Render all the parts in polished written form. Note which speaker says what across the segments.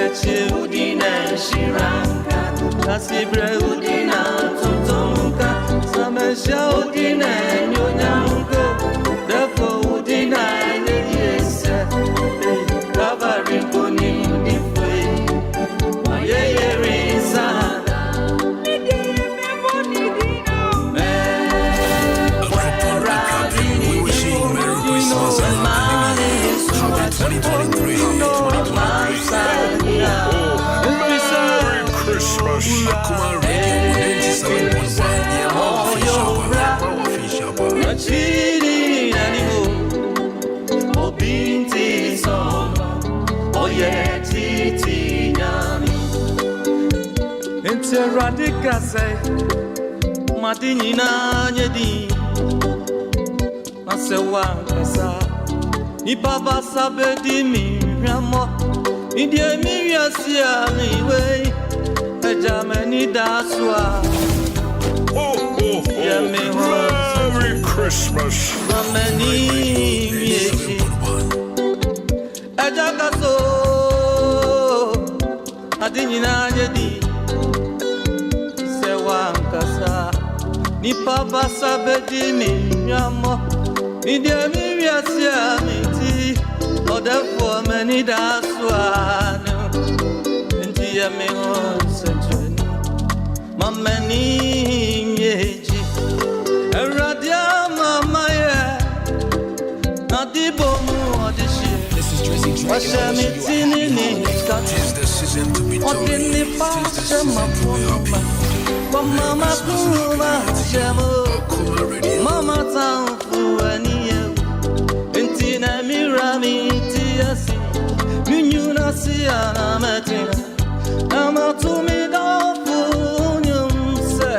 Speaker 1: Kateche udina shiranka, kasibre udina tutonka, samesha udina nyonyanko, defo udina yeyese, kavari koni udifwe, mayeye rizana.
Speaker 2: We wish you Merry Christmas and Happy 2023. Merry Christmas. Akuma Radio
Speaker 1: 97.1. Nasewangasa ni baba sabe mi ramo ni die mi yasia ni we ejameni daswa
Speaker 2: Merry Christmas.
Speaker 1: ameni yeji ejakaso adinyina yedi sewangasa ni baba sabe mi ramo ni dia mi yasia miti odefo mani daswa no enti ya me ho sentreni mamani yeji eradia mama ye nadibo mu odishi washa mitini ni
Speaker 2: Tis the season to be joyful.
Speaker 1: odini pasha mapoma kwa mama kuma shemo
Speaker 2: Akuma Radio.
Speaker 1: mama tanfu aniye entina mirami tiasi minyuna siana metina amatumi dofu unyumse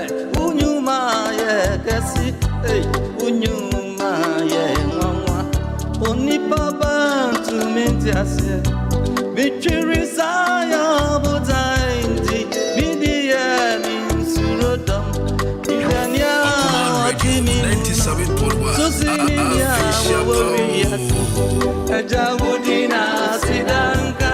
Speaker 1: unyuma ye kesi unyuma ye mama oni baba tumentiasi michirisa ya butaindi midiye minsurodom idania wakimi
Speaker 2: 97.1.
Speaker 1: Susiniya wawiyatu Ejawudina sidanka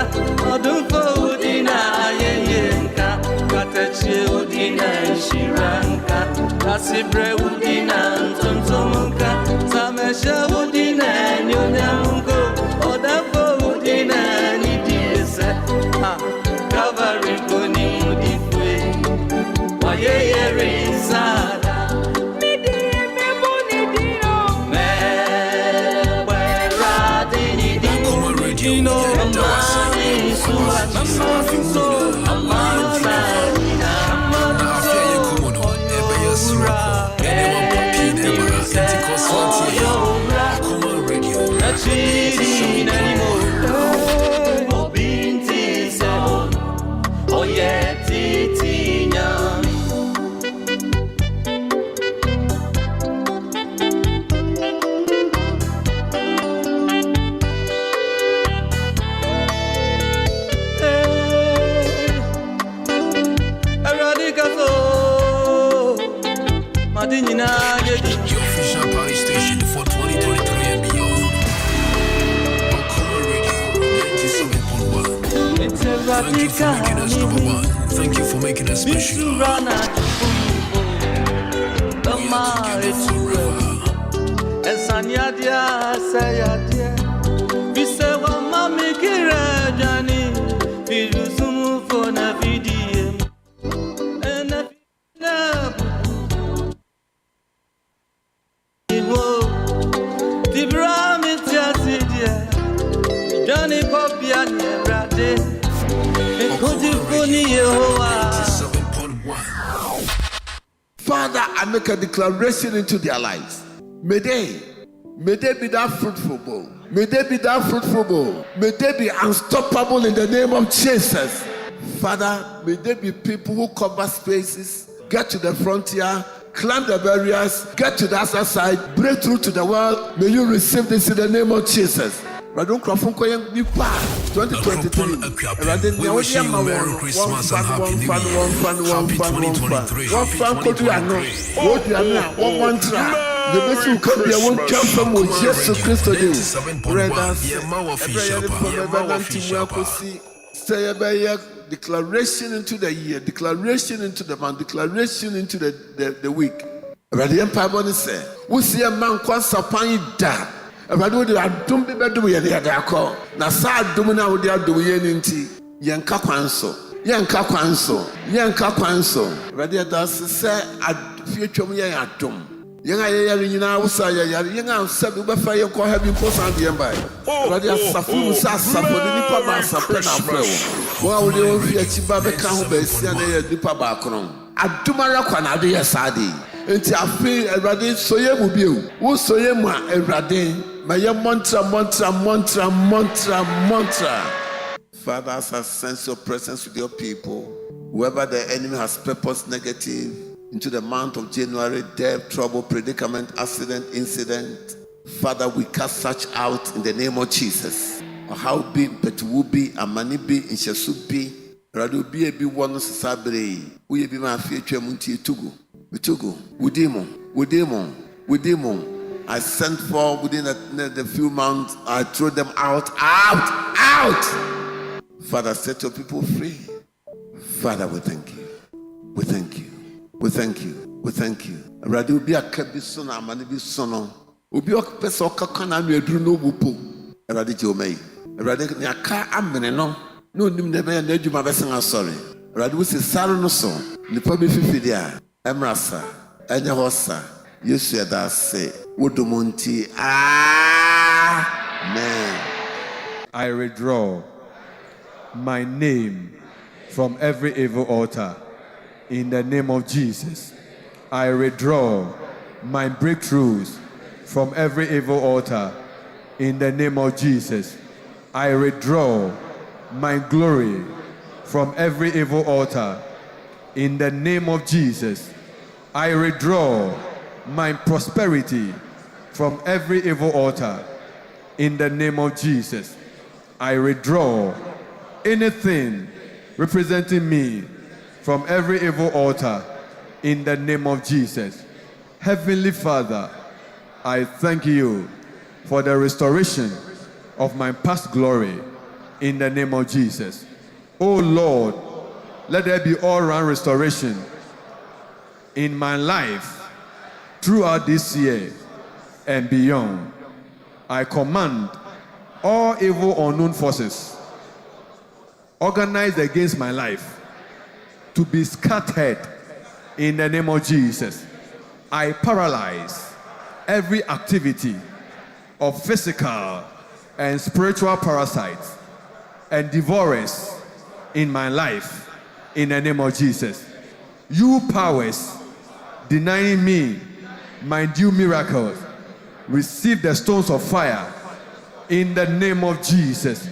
Speaker 1: Odunfo udina yeyenka Kateche udina shiranka Kasibre udina ntontomunka Samesha udina nyonyanko Odafo udina nidiese Kavari koni udifwe Wayeye rizada
Speaker 2: Your official party station for 2023 and beyond. Akuma Radio 97.1. Thank you for making us number one. Thank you for making us special. We are together forever.
Speaker 3: Father, I make a declaration into their lives. May they be that fruitful bowl. May they be that fruitful bowl. May they be unstoppable in the name of Jesus. Father, may they be people who cover spaces, get to the frontier, climb the barriers, get to the other side, break through to the world. May you receive this in the name of Jesus. 2023.
Speaker 2: We wish you Merry Christmas and Happy New Year. Happy 2023. Happy 2023.
Speaker 3: Say a declaration into the year, declaration into the month, declaration into the week. Ready and Pabon say, we see a man quite sapine da. About the don't be better with the other call. Now, sad domina with the other doing Yanka Quanso, Yanka Quanso, Yanka Quanso. Ready does say, I future me at Dom. Young I say, young said, we fire call having post on the empire. Ready as Safu Sassa for the Nipa Bassa Pena. Well, we don't fear Chibabe Kahube, Siana Nipa Bacron. I do my rock on Adia Sadi. Enti afi Erade soye mu bio wo soye mu a Erade maye mantra. Father, as I sense your presence with your people, whoever the enemy has purposed negative into the month of January, death, trouble, predicament, accident, incident, Father, we cast such out in the name of Jesus. How be but will be amani be in shesu be Erade be a one sabre we be my future munti tugu. With demon. I sent for within the few months. I threw them out. Father, set your people free. Father, we thank you. We thank you. Radi ubi akabisona amani bisono. Ubi okpesa okakana mi edru no bupo. Radi jomei. Radi nyaka amene no. No nim nebe ya nedjuma besanga sorry. Radi usi saru no so. Nipa bi fifidia. Emrasa, Enyahosa, Yesu Adase, Wodumunti. Amen.
Speaker 4: I withdraw my name from every evil altar in the name of Jesus. I withdraw my breakthroughs from every evil altar in the name of Jesus. I withdraw my glory from every evil altar in the name of Jesus. I withdraw my prosperity from every evil altar in the name of Jesus. I withdraw anything representing me from every evil altar in the name of Jesus. Heavenly Father, I thank you for the restoration of my past glory in the name of Jesus. Oh Lord, let there be all-round restoration in my life throughout this year and beyond. I command all evil unknown forces organized against my life to be scattered in the name of Jesus. I paralyze every activity of physical and spiritual parasites and devourers in my life in the name of Jesus. You powers denying me my due miracles, receive the stones of fire in the name of Jesus.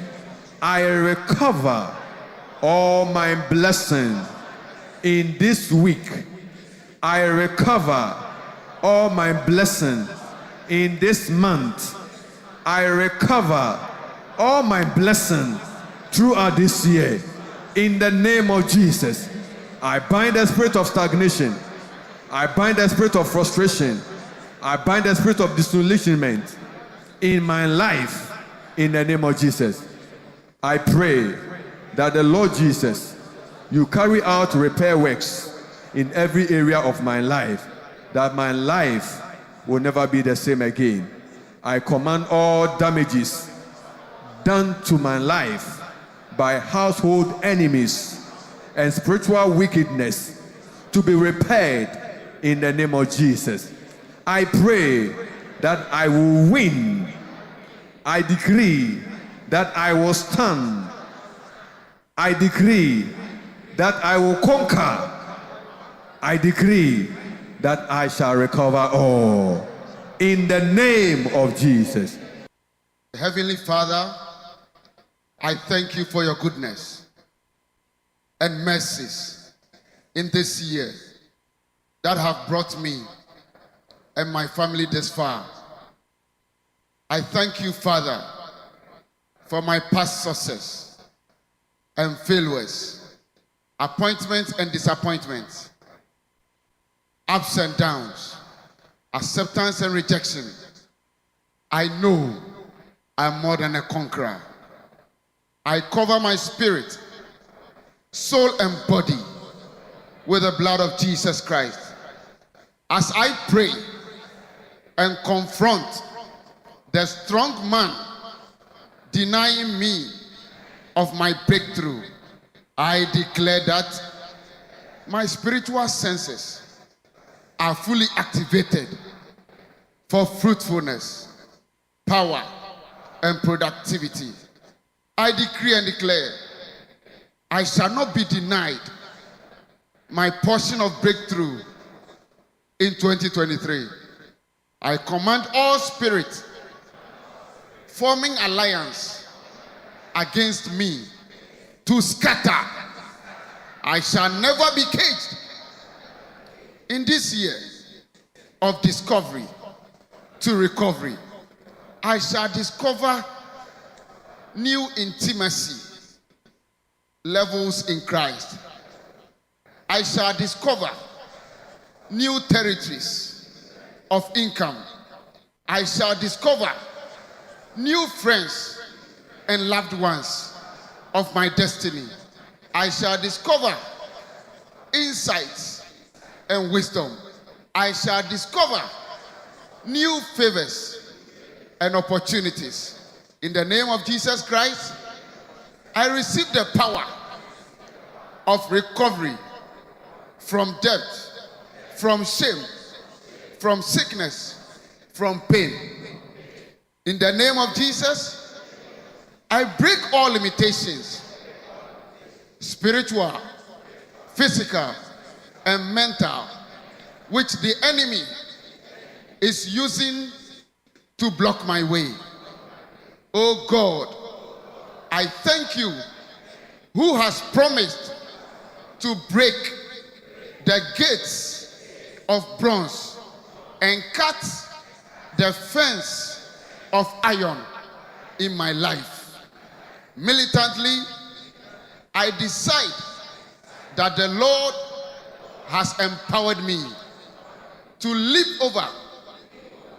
Speaker 4: I recover all my blessings in this week. I recover all my blessings in this month. I recover all my blessings throughout this year. In the name of Jesus, I bind the spirit of stagnation. I bind the spirit of frustration. I bind the spirit of disillusionment in my life. In the name of Jesus, I pray that the Lord Jesus, you carry out repair works in every area of my life, that my life will never be the same again. I command all damages done to my life by household enemies and spiritual wickedness to be repaired in the name of Jesus. I pray that I will win. I decree that I will stand. I decree that I will conquer. I decree that I shall recover all. In the name of Jesus.
Speaker 5: Heavenly Father, I thank you for your goodness and mercies in this year that have brought me and my family this far. I thank you, Father, for my past success and failures, appointments and disappointments, ups and downs, acceptance and rejection. I know I'm more than a conqueror. I cover my spirit, soul, and body with the blood of Jesus Christ. As I pray and confront the strong man denying me of my breakthrough, I declare that my spiritual senses are fully activated for fruitfulness, power, and productivity. I decree and declare, I shall not be denied my portion of breakthrough in 2023. I command all spirits forming alliance against me to scatter. I shall never be caged. In this year of discovery to recovery, I shall discover new intimacy levels in Christ. I shall discover new territories of income. I shall discover new friends and loved ones of my destiny. I shall discover insights and wisdom. I shall discover new favors and opportunities. In the name of Jesus Christ, I receive the power of recovery from debt, from shame, from sickness, from pain. In the name of Jesus, I break all limitations, spiritual, physical, and mental, which the enemy is using to block my way. Oh God, I thank you who has promised to break the gates of bronze and cut the fence of iron in my life. Militantly, I decide that the Lord has empowered me to leap over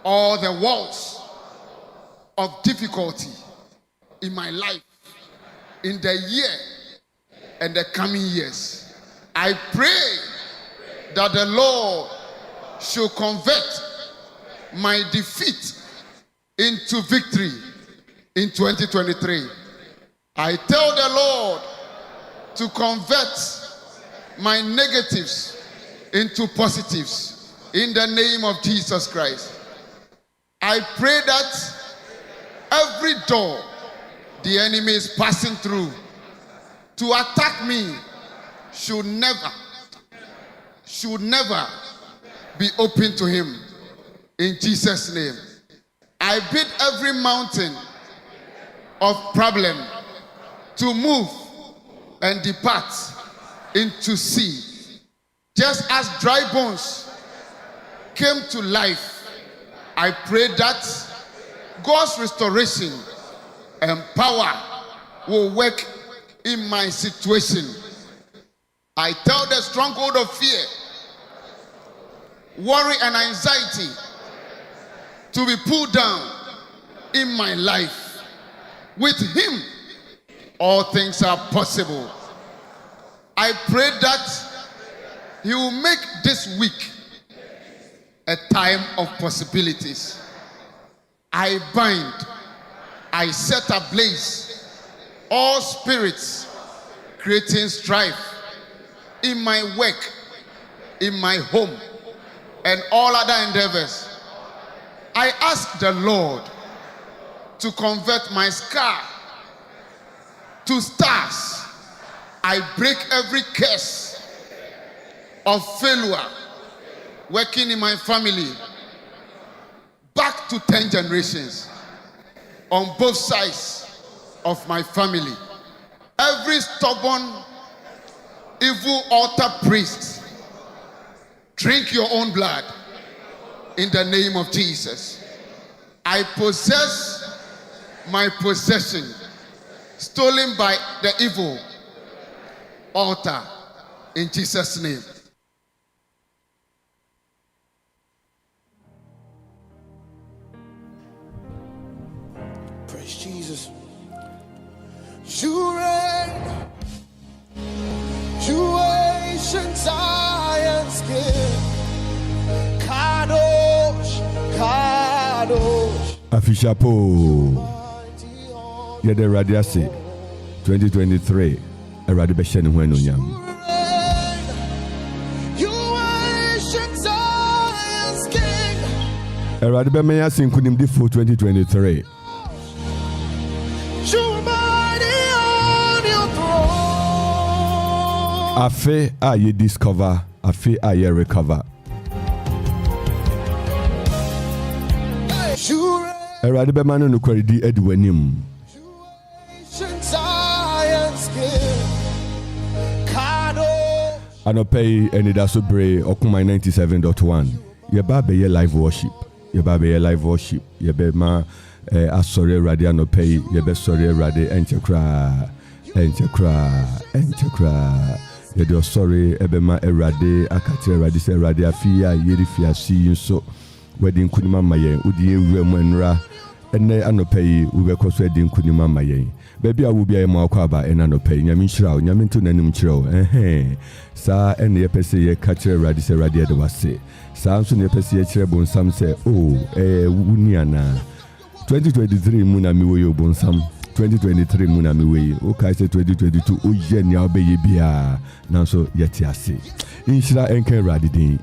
Speaker 5: all the walls of difficulty in my life in the year and the coming years. I pray that the Lord should convert my defeat into victory in 2023. I tell the Lord to convert my negatives into positives in the name of Jesus Christ. I pray that every door the enemy is passing through to attack me should never be open to him in Jesus' name. I bid every mountain of problem to move and depart into sea. Just as dry bones came to life, I pray that God's restoration and power will work in my situation. I tell the stronghold of fear, worry, and anxiety to be pulled down in my life. With him, all things are possible. I pray that he will make this week a time of possibilities. I bind, I set ablaze all spirits creating strife in my work, in my home, and all other endeavors. I ask the Lord to convert my scar to stars. I break every curse of failure working in my family back to 10 generations on both sides of my family. Every stubborn, evil altar priest, drink your own blood in the name of Jesus. I possess my possession stolen by the evil altar in Jesus' name.
Speaker 6: Praise Jesus. You Afishapo. Yede radiase 2023. Eradi beshe ni hwenu nyam. Eradi be meya sinkunim di for 2023. Afe a ye discover, afe a ye recover. Eradi be manu no kwedi edwanim. Anopei Anidaso Bere Okumai 97.1. Yeba be ye live worship. Yeba be ye live worship. Yebe ma asore radi anopei. Yebe sore radi enchekra. Yede sorry ebe ma erade akati erade se erade afia yeri fia si so wedding kunima mayen udi ewura mu enra ene anopei ubekọ so edin kunima mayen baby a wo bia ma akwa ba ene anopei nyame nhyira nyame nto nanim kyerɛ sa ene yepese ye ka kyerɛ erade se erade de wase sa nso ne yepese ye kyerɛ bonsam se wuni ana 2023 mu na mi wo yo bonsam 2023 muna miwe okay say 2022 oye ni obeye bia nanso yeti ase inshira enke radidin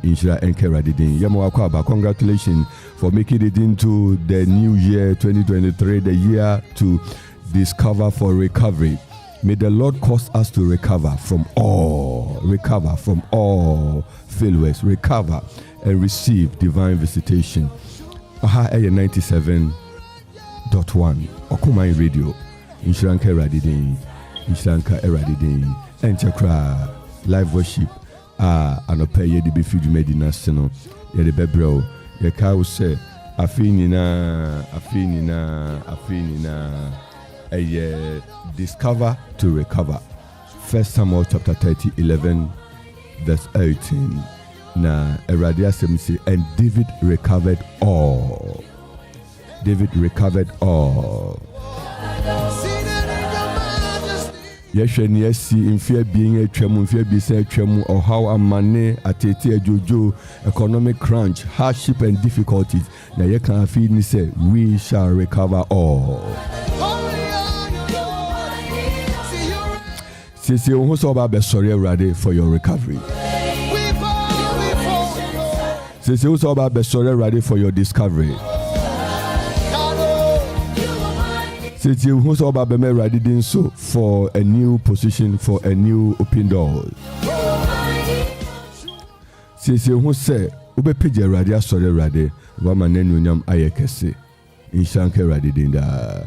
Speaker 6: yemo akwa congratulations for making it into the new year 2023, the year to discover for recovery. May the Lord cause us to recover from all failures, recover and receive divine visitation. Aha 97.1 Okumai Radio. Inshanka Eradidin, Enchakra, live worship, Anope Yedi Bifudu Medina Seno, Yedi Bebro, Yakau se, Afinina, discover to recover. 1 Samuel chapter 30, 11, verse 18. Na Eradia Semisi, and David recovered all. Yesheni yesi infia being a tremu, infia bisa tremu, or how a money atete jojo, economic crunch, hardship and difficulties. Na ye can feel ni say we shall recover all. Sisi unhuso ba be sorry ready for your recovery. Sisi unhuso ba be sorry ready for your discovery. Sisi unhuso ba be ready din so for a new position, for a new open door. Sisi unhuso ube pije ready asore ready wa manenu nyam ayekese. Inshanke ready dinda.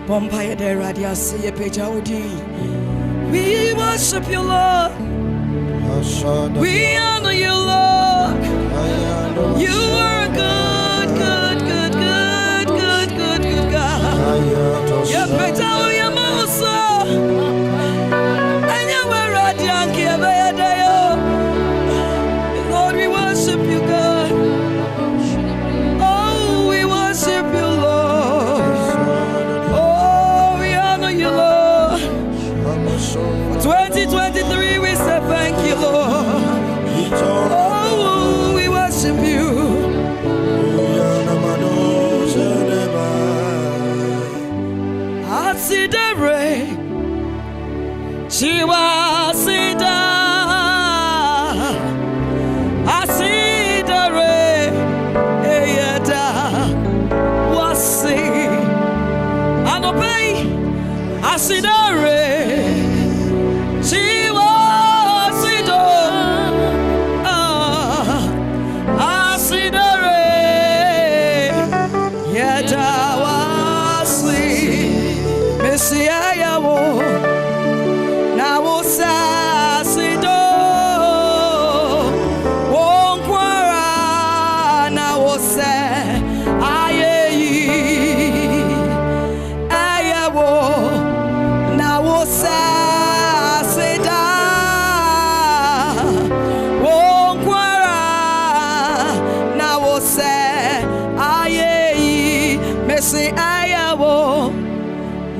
Speaker 7: Bombay de Radia see a page. We worship you, Lord. We honor you, Lord. You are good God.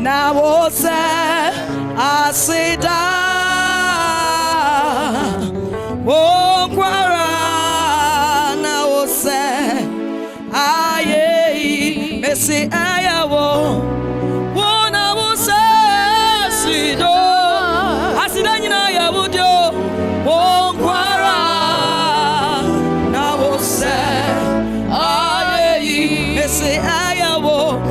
Speaker 7: na wo se asida wo kwara na wo se aye mesi ayawo wo na wo se sido asida nyina ya wodio wo kwara na wo se aye mesi ayawo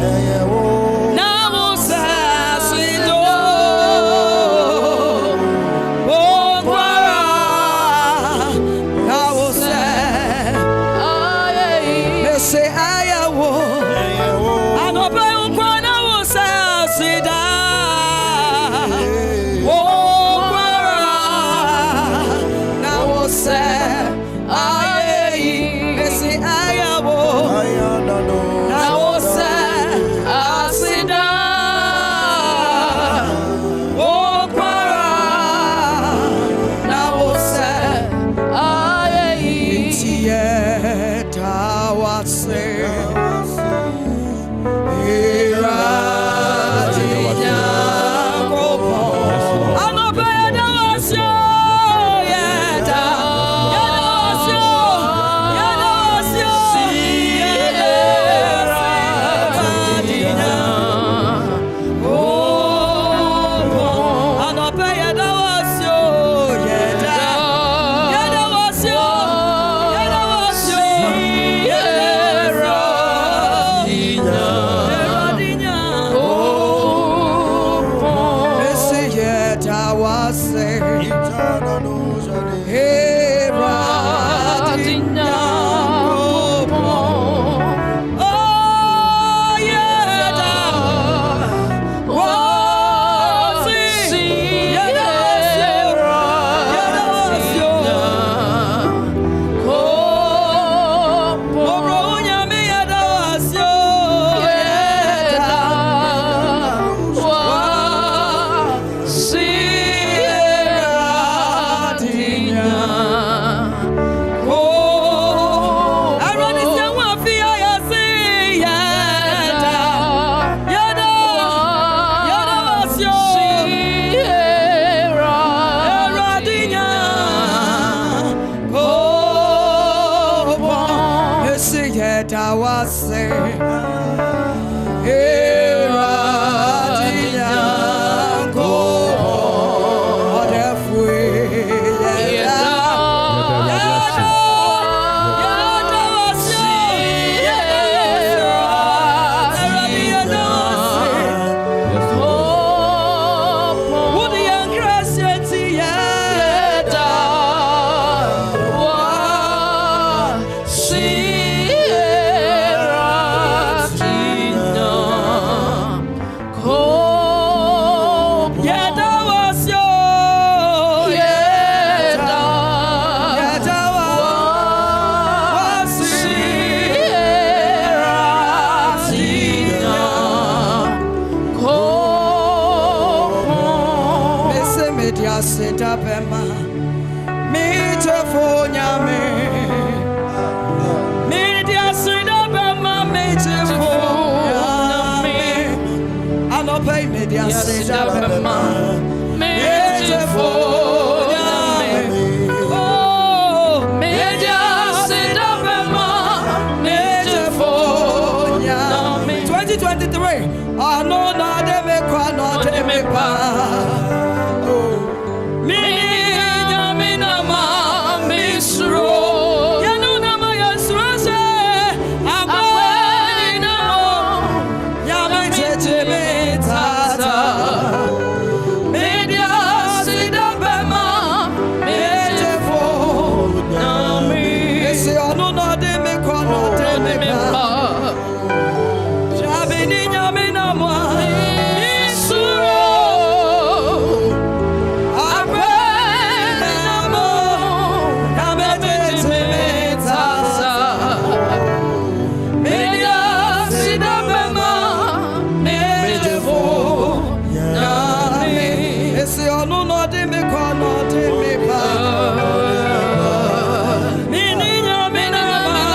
Speaker 7: Mini nyamina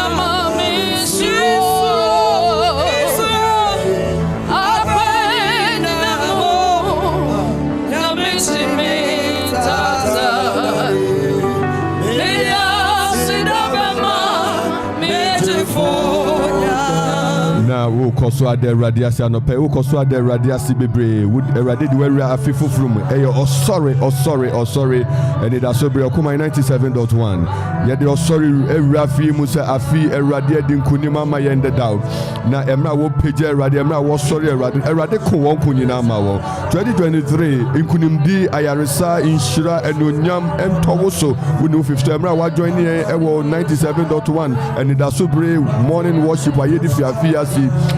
Speaker 6: na wo koso ade radiasi anope wo koso ade radiasi bebre wo erade de wura afifo from eyo sorry Anidaso Bere okuma 97.1 ye de sorry ewura fi mu se afi erade de nkunima ma ye ndeda na emra wo page erade emra wo sorry erade ko won kunyina ma wo 2023 nkunimdi ayaresa inshira enonyam entowoso wo no 50 emra wa join e wo 97.1 Anidaso Bere morning worship wa ye di fiafia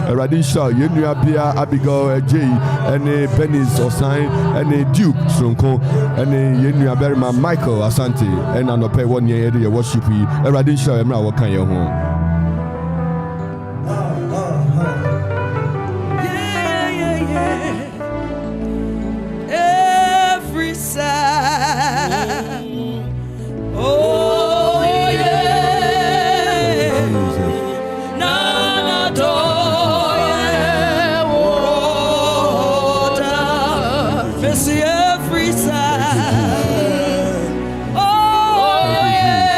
Speaker 6: Radin Shaw, Yenua Bia, Abigail J, and Benis Osain, and Duke Sonko, and Yenua Berma Michael Asante, and I know pay 1 year area worship. Radin Shaw, and now what can you home?
Speaker 7: Every side. Oh, yeah. Nana doya. See every side. Oh, yeah.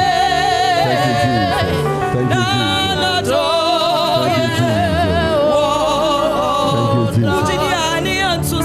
Speaker 7: Nana doya. Mujiniani antu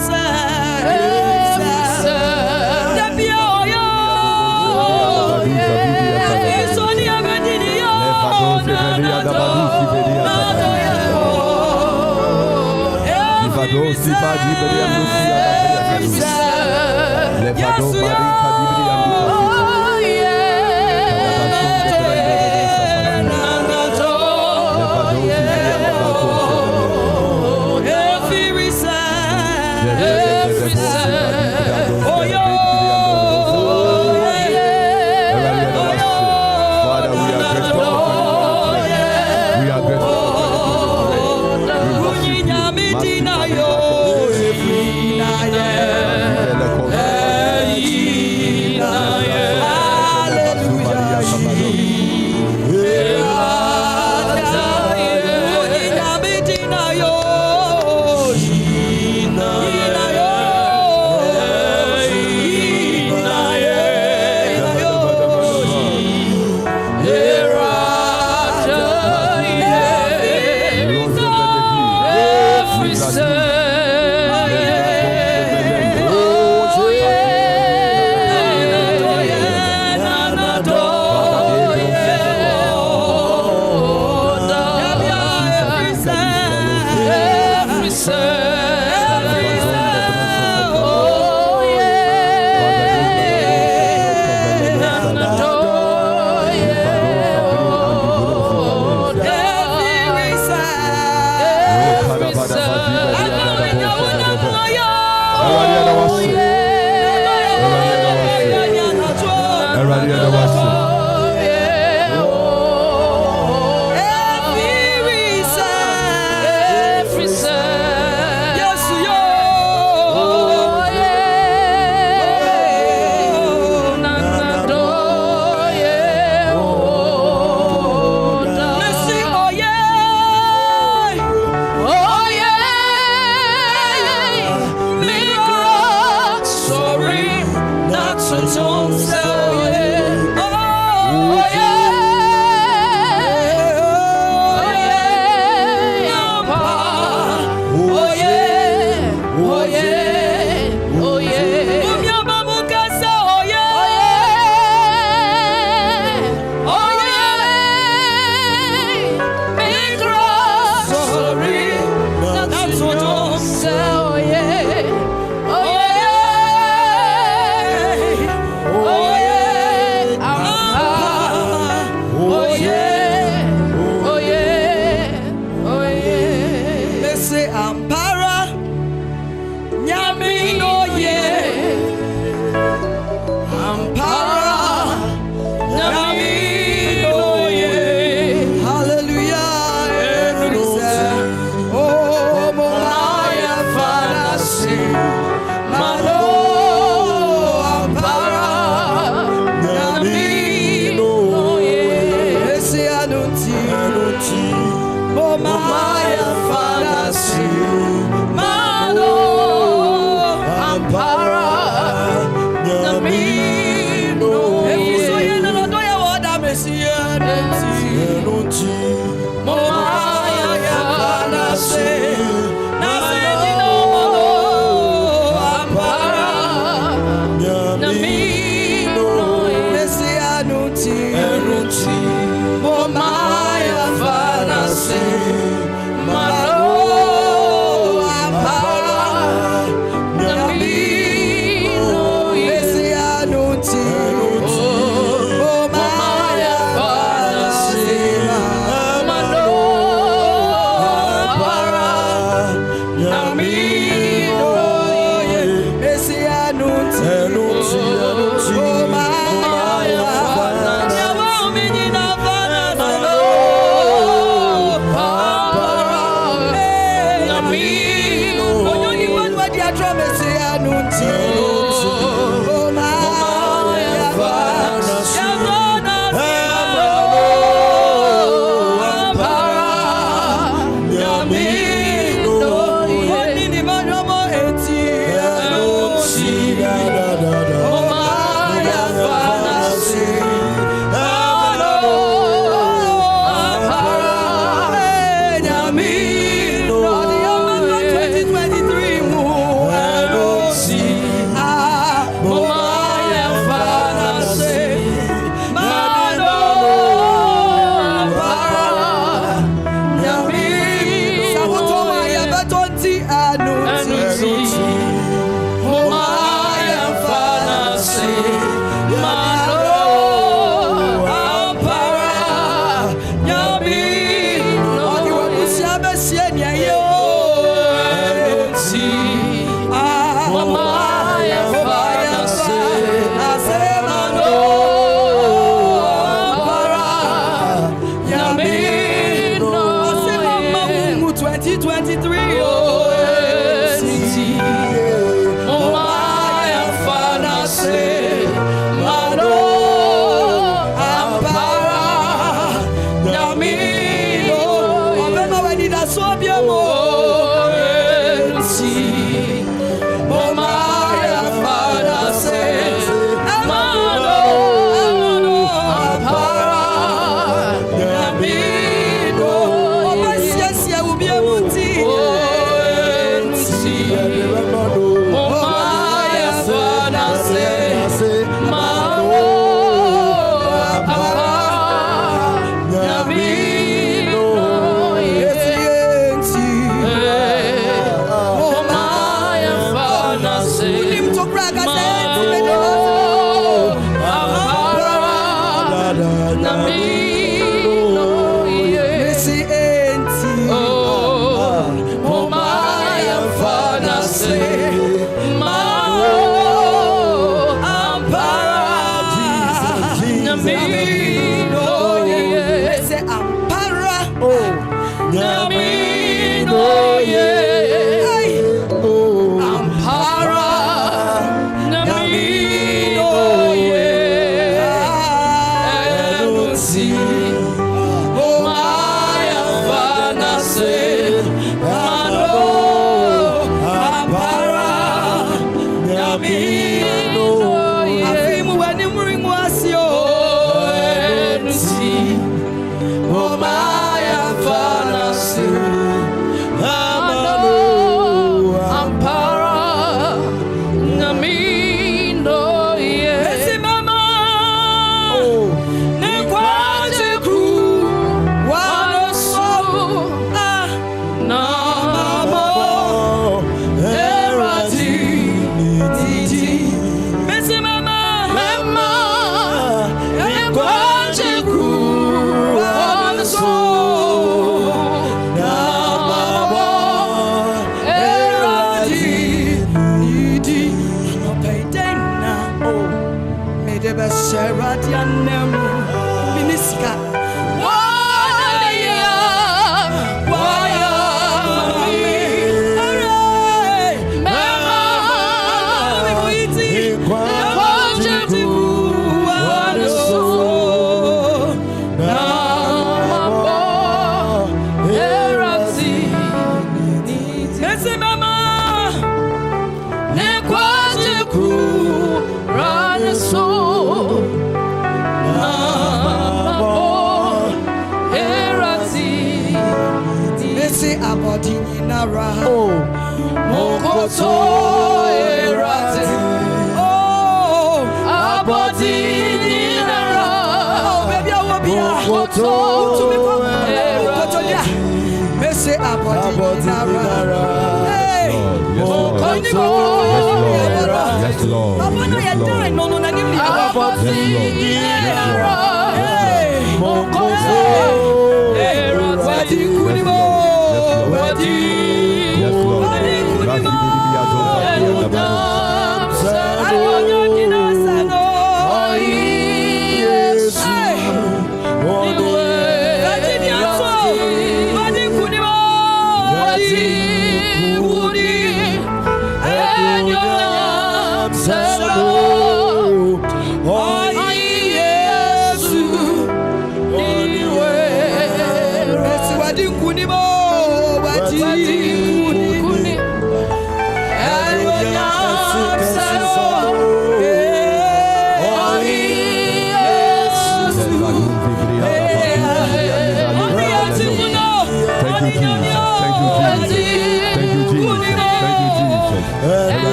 Speaker 7: 2023.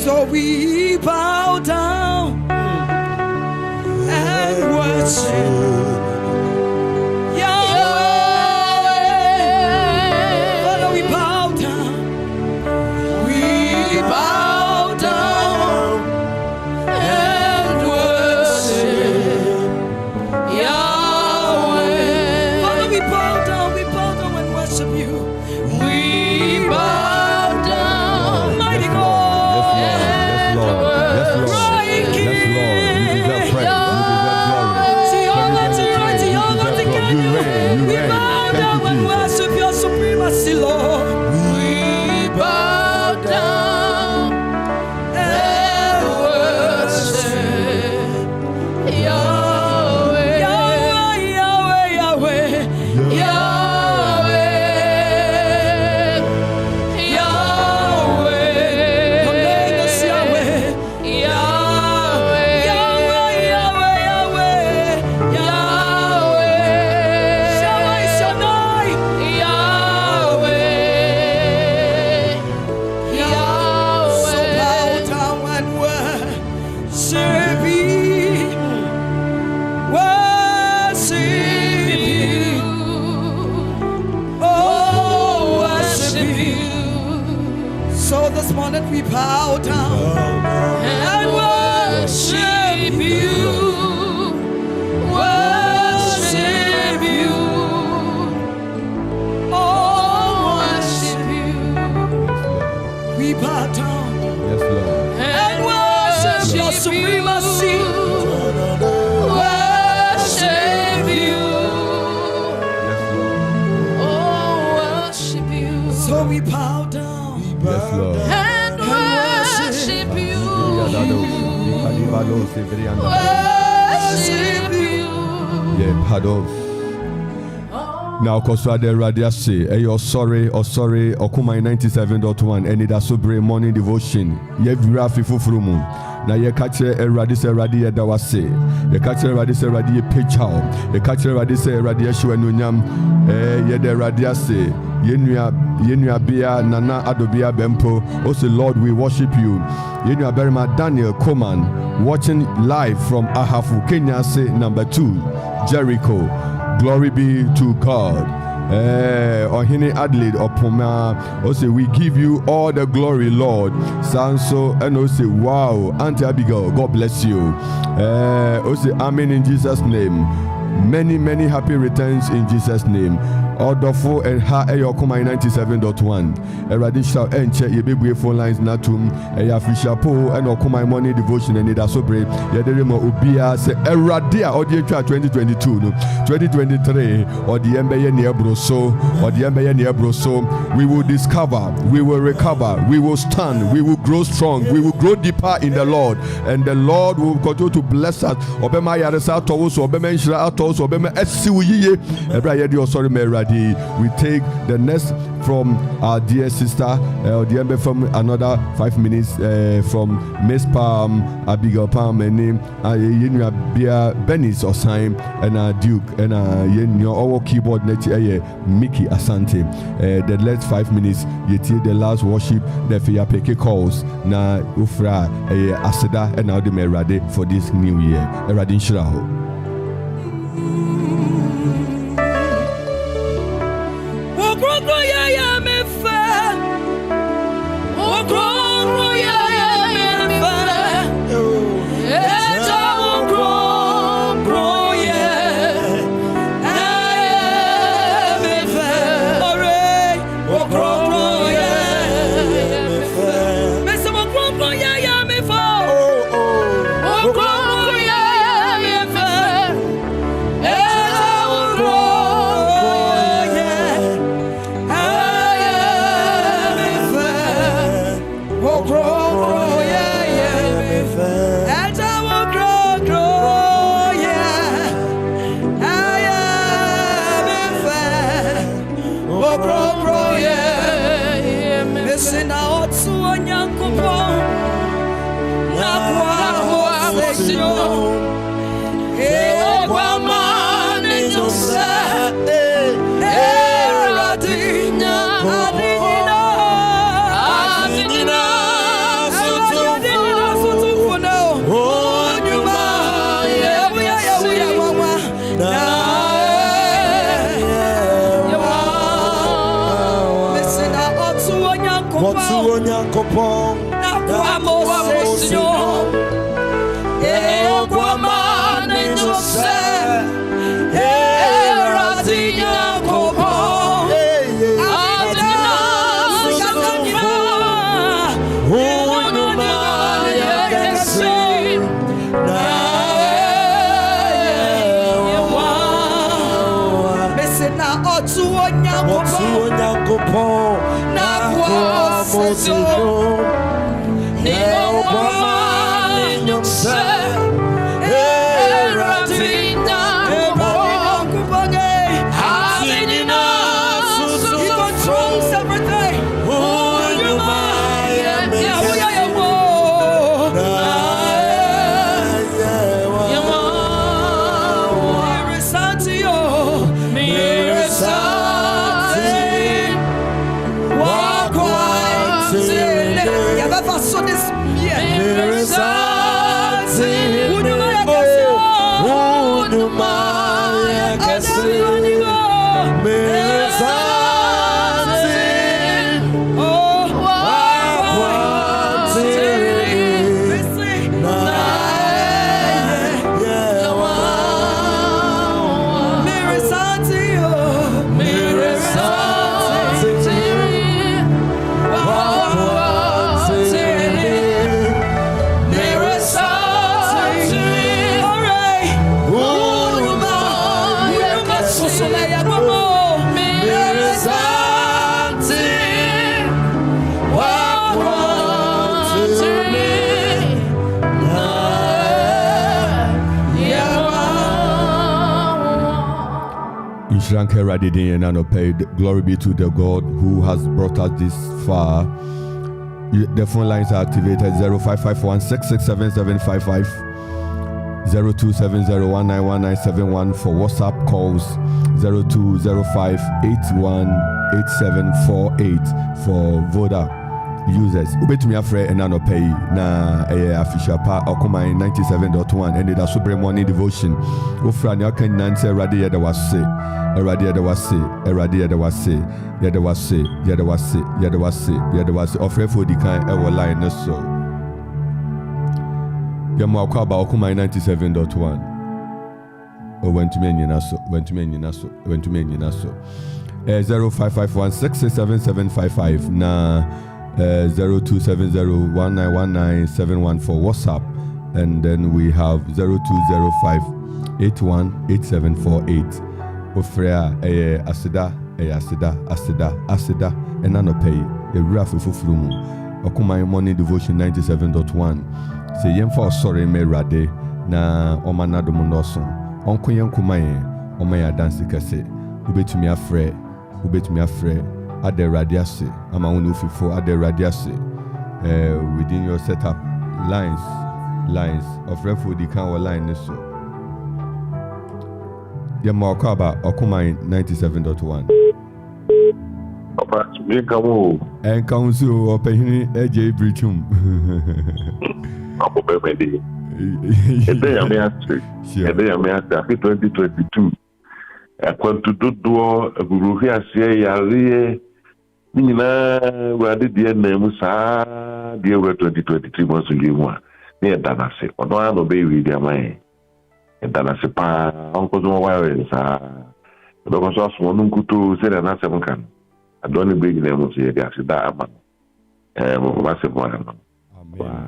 Speaker 7: So we bow down and worship Yahweh. Father, we bow down. We bow down and worship Yahweh. Father, we bow down and worship you. We bow down, mighty God. this morning we bow down and worship you. Worship you. Oh, worship you. We bow down and worship your supremacy. Worship you. Oh, worship you. So we bow down and worship you. Worship you.
Speaker 6: Yeah, pardon. Now, Koswade Radia say, you're sorry, Okuma 97.1, Anidaso Bere morning devotion. Ye vira fifu frumu. Na ye kache Radise Radia Dawase. Ye kache Radise Radia Pechao. Ye kache Radise Radia Shuenunyam. Ye de Radia say, Yenua Bia, Nana Adobia Bempo. Also, Lord, we worship you. Yenua Berima Daniel Koman, watching live from Ahafu, Kenya, say number 2, Jericho. Glory be to God. Ohine Adelaide Opoma. Also, we give you all the glory, Lord. Sanso and also, wow, Auntie Abigail, God bless you. Also, amen in Jesus' name. Many happy returns in Jesus' name. Odofo and ha eyokoma 97.1. Radisha enche ye baby phone lines natum eya fisha po and okoma morning devotion and Anidaso Bere yederemo obia se eradia odie twa 2022 no 2023 odie mbeye ne ebroso we will discover, we will recover, we will stand, we will grow strong, we will grow deeper in the Lord, and the Lord will continue to bless us. Obema yaresa towo obema nshira atowo obema esiwu yiye ebra yedi osori me. We take the next from our dear sister, the from another 5 minutes from Miss Palm, Abigail Palm, and name Yenua Bia Benis Osaim, and Duke, and our keyboard Mickey Asante. The last 5 minutes, you take the last worship, the Fia Peke calls, na Ufra, Aseda, and now the Merade for this new year. Eradin Shiraho. Yedranke Radidin and Anopaid. Glory be to the God who has brought us this far. The phone lines are activated 0551667755, 0270191971 for WhatsApp calls, 0205818748 for Voda users. Ubetumi afre enano pay na official pa Okomai 97.1 Anidaso Bere morning devotion. Ofra ne aka nante Erade yeda wase. Erade yeda wase. Erade yeda wase. Yeda wase. Yeda wase. Yeda wase. Yeda wase. Ofre for di kan e wo line no so. Yamo akwa ba Okomai 97.1. O wentumi nyina so. Wentumi nyina so. Wentumi nyina so. 0551667755 na 0270191971 for WhatsApp, and then we have 0205818748. Ofrea asida and anopay a raffle for flumu. Okumai morning devotion 97.1. Say yemfa sorry me rade na omanado mundoso. Onko yankumaye omaya dance kase. Ubetumi afre. At the radiasi, among Ufifo at the radiasi, within your setup lines of refuge can line so. Yamakaba Okumai 97.1. And council or Penny AJ Brichum.
Speaker 8: A day I may have 2022. I want to do Buruhia say Yali. Wadi dear name sa dear 2023 months in Lima near Danase. Or no other baby, dear man. And Danase pa Uncle no wireless. Because us one could to say an answer can. I don't big name of the accident. Massive one.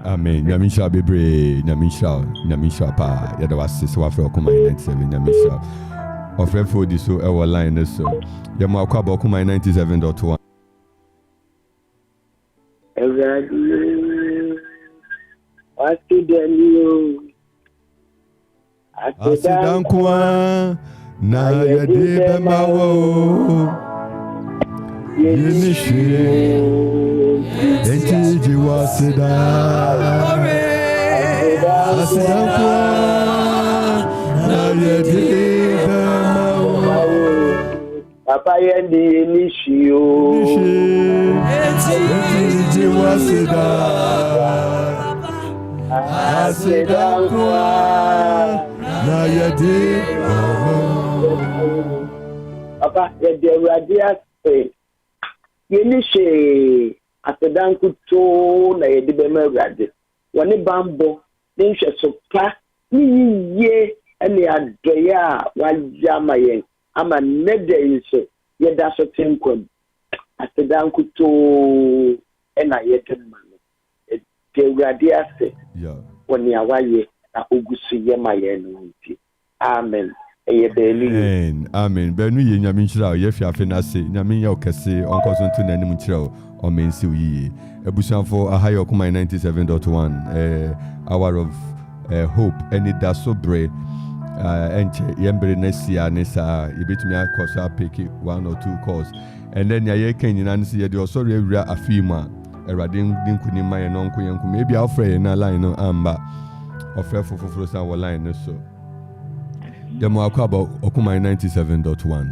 Speaker 6: Amen. Yamisha Bere, Yamisha pa. Yadawasi Swafro Okumai 97. Yamisha. Of Refo so our line so. Yamakwa Okumai 97.1.
Speaker 1: Asidankwa na yede mawo yenishi enti jiwasida asidankwa na yede mawo papa yendi yenishi Asidankwa na yedi Papa yedi radia se yenishe asidanku to na yedi bema radi wani bambo ninhwe sopa ni ye ene adoya wajama yen ama nede yiso yeda so tenkom asidanku to ena yedema when you are Amen.
Speaker 6: Amen. Benu ye nyaminchira ye fiafe na se nyaminya okese onkoso ntu na nim chira o mensi yi ebusanfo ahayo Okumai 97.1 hour of hope Anidaso Bere enche yembre nesia nesa yebetumi akoso pick 1 or 2 calls and then ye kan nyina nse ye de osori awura afima Erade dinkuni maye no nko yanku maybe afre na line no amba ofre fofoforo sa wo line no so demo akwa Okumai 97.1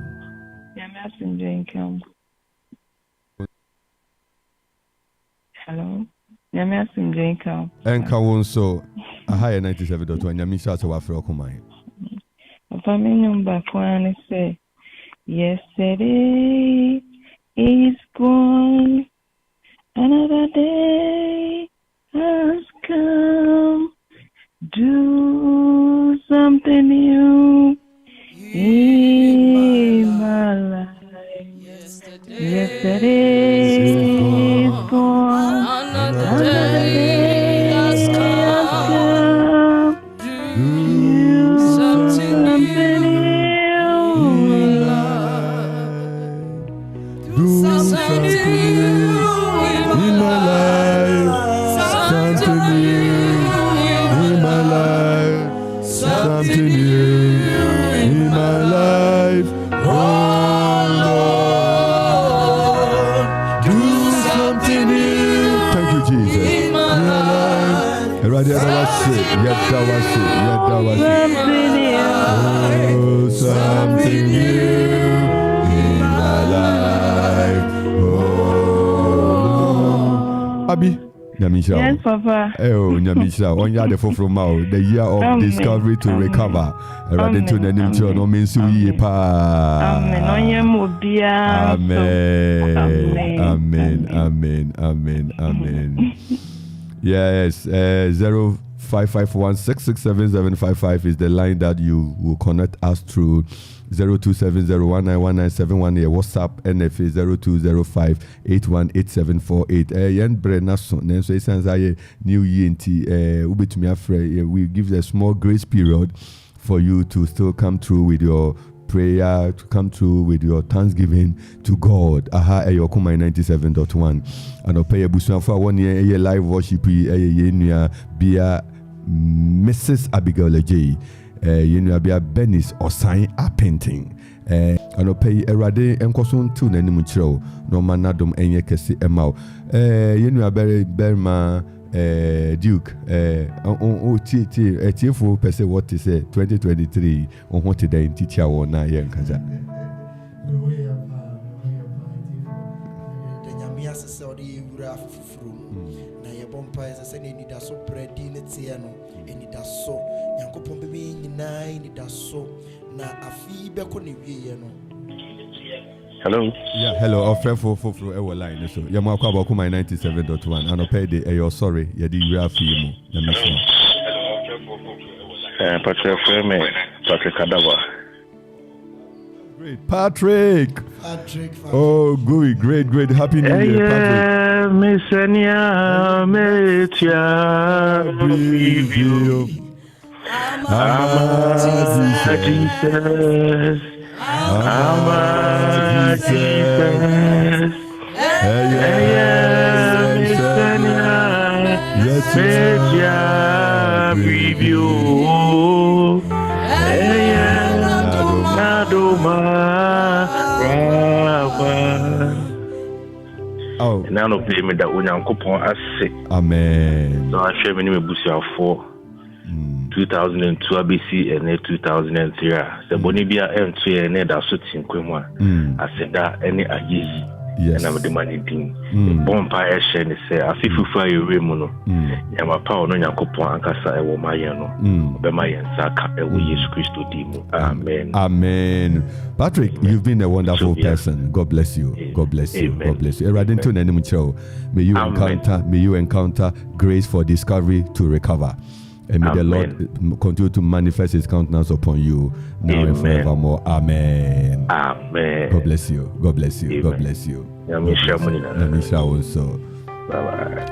Speaker 9: Hello Yamiasim Jenka
Speaker 6: enka won so ahaya 97.1 Yamisha so afre Okumai
Speaker 9: family number one say yesterday is gone. Another day has come. Do something new in my life. Yesterday is gone. Another day has come. Do something new in my life. Do something new. In my life, something new. In my life, something new. In my life, oh.
Speaker 6: Eradia oh, something new in my life. Oh, Abi.
Speaker 9: Yes, Papa.
Speaker 6: Oh, Nyamisha, on ya the from mouth, the year of discovery to recover. Amen. To the name no means we pa. Amen. Yes, 0551667755 is the line that you will connect us through. 0270191971 here WhatsApp NFA 0205818748. Yen Brenna so nenso esanza new year nti ubetumi afre we give a small grace period for you to still come through with your prayer, to come through with your thanksgiving to God. Aha eyokuma 97.1 and opay busuan for 1 year live worship ye nua bia Mrs. Abigail J. You know, be a Benis or sign a painting. And pay a rade and coson to Nanimucho, no manadum and yakasi emau. You know, very Berma Duke, a cheerful person what to say 2023 on what today in teacher or na young Kaza.
Speaker 8: Hello.
Speaker 6: Yeah, hello. Our friend for our line. So, you might call about 97.1. And I pay the you're sorry. You did real film.
Speaker 8: Patrick Frame, Patrick Kadava.
Speaker 6: Great, Patrick. Oh, good, great. Happy New Year, Patrick.
Speaker 8: Messenia, Metia, review. Jesus.
Speaker 6: Oh,
Speaker 8: and I don't play me that when Akropong as sick.
Speaker 6: Amen.
Speaker 8: So I share many busia for 2002 ABC and 2003. The Bonibia M2 and Anidaso Tinkwema. I said that any ajizi.
Speaker 6: Yes.
Speaker 8: And I'm the money thing. Bonfire share say I feel for you remono. Yama power no Akropong ankasa e wo mayano. Be mayensa e wo Jesus Christ dimu. Amen.
Speaker 6: Amen. Patrick, you've been a wonderful person. God bless you. God bless you.
Speaker 8: Amen.
Speaker 6: God bless you. May you encounter grace for discovery to recover. And may the Lord continue to manifest His countenance upon you now and forevermore. Amen.
Speaker 8: Amen.
Speaker 6: God bless you. God bless you.
Speaker 8: Amen.
Speaker 6: God bless you.
Speaker 8: Yamisha
Speaker 6: also.
Speaker 8: Bye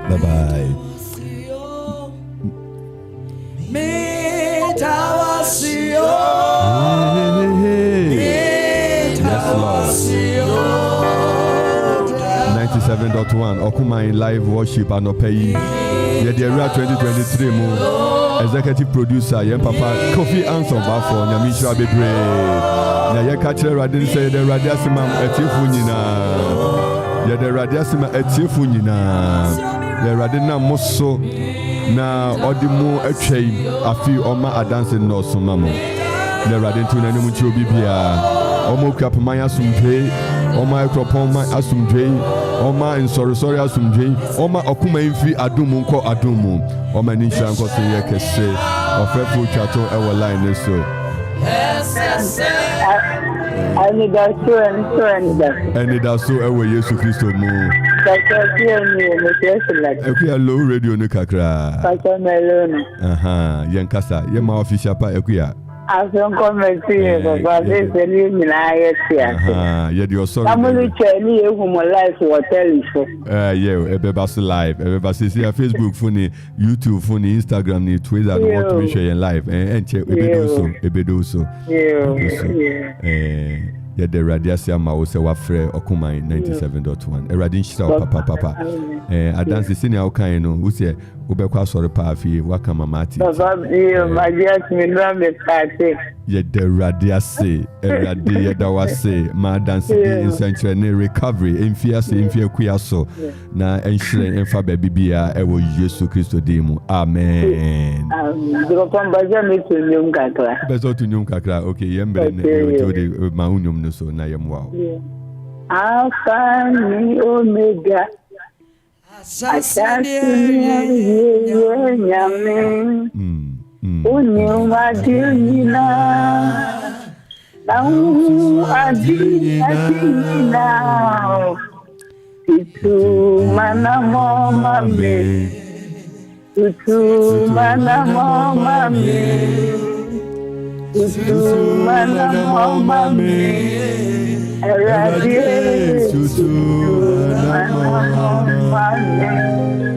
Speaker 6: Bye bye. Yes, Lord. 97.1 Okuma in live worship and opay. Yeah, the year 2023 mo. Executive producer Yen Papa Kofi Anson Bafo Nyamisha Bere. Na ye catch Radin say the radiasima etiefu nyina. Ya the radiasima etiefu nyina. The radina moso na odimu etwei afi oma adanse no so mamo. The radin tu na nimu chi obi bia. Omo kwapaman asumdwe, oma Akropong asumdwe. Oma in sorry asumdwe oma okuma mfi adumu nko adumu oma ni nhyira nko so ye kese ofrefu twato e wo line so Anidaso e wo Yesu Kristo mu ekuya low radio ne kakra aha yenkasa ye ma official pa ekuya
Speaker 9: Aso kometi baba se ni mina yesia.
Speaker 6: Yeah, you sorry.
Speaker 9: Family cheni ehum live hotel so.
Speaker 6: Yeah, ebeba live. Ebeba see Facebook phone, YouTube phone, Instagram ni Twitter no want to be sharing live. Ebedo so. Yeah, the radiasia ma wo se wa frɛ Okuma 97.1. Eradin shira papa. Adanse senior kan no, wo se Ubekwa sorry pafi wakama mati.
Speaker 9: Papa bio magia timindwa me pate.
Speaker 6: Ye de radia se, erade ye da wase, ma dance in sanctuary ne recovery, enfia se enfia kuyaso. Na enhire enfa baby bia ewo Yesu Kristo demu. Amen.
Speaker 9: Diko kombaja me to nyum kakra.
Speaker 6: Bezo to nyum kakra. Okay, yembre ne to de ma unyum no so na yemwa.
Speaker 9: Alpha and Omega. Asante nyame. Unyo madina. Namu adina. Itu mana mama me. Itu mana mama me. Itu mana mama me. Eradiate susu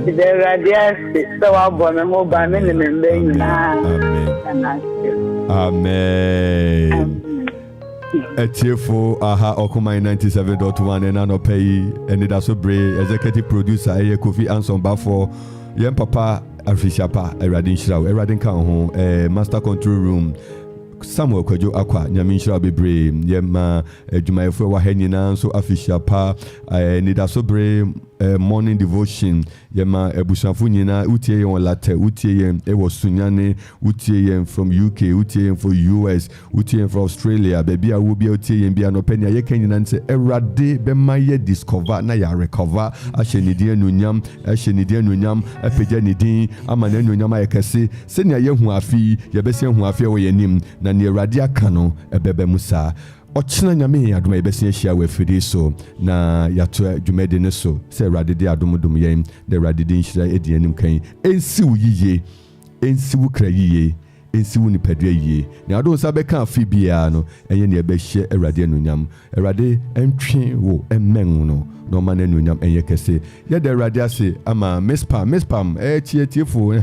Speaker 9: the radiate so abona mo ba me nembe nyina.
Speaker 6: Amen. Etiefo aha Okumai 97.1 and Anopeyi Anidaso Bere executive producer Eye Kofi Anson Bafo yem papa Afishapa Eradin Shraw Eradin kan ho master control room Samuel Kwajo Akwa Nyaminshira Bebre Yema Jumayefo wa hanyina so official pa Anidaso Bere morning devotion Yema Ebusanfu nyina utie yen latte utie yen ewo sunyane utie yen from UK utie yen for US utie yen from Australia baby a wo bia utie yen bia no penia ye kanyina nse Erade be ma ye discover na ya recover ahyenidi anunyam apagya nidin ama na anunyam ayekase se ne ye hu afi ye be se hu afi wo yenim na ne Erade aka no ebebe musa Ochina nyame adoma yebesi ahia we fidi so na yato dwumede ne so se Erade de adomdom yen de Erade de nhira edi anim kan ensi wo yiye ensi wo kra yiye ensi wo nipadua yiye na adon sa beka afi bia no enye ne ebehye Erade anunyam Erade entwe wo emmen no no man anunyam enye kese ye de Erade ase ama mispam tiefo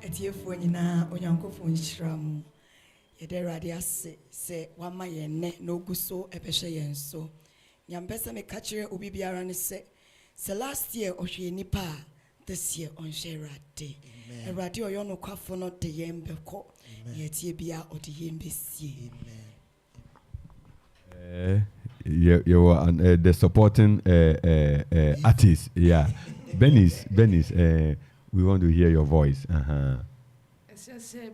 Speaker 7: etiefo nyina onyankofo nhiramu yede Erade ase se wama yenne no guso ebehye yen so nyambesa me kachire obi biara ne se last year ohwe nipa this year on Erade Erade oyo no kwafo no de yembe ko yetie bia ode yembe sie
Speaker 6: you are the supporting artist Benis we want to hear your voice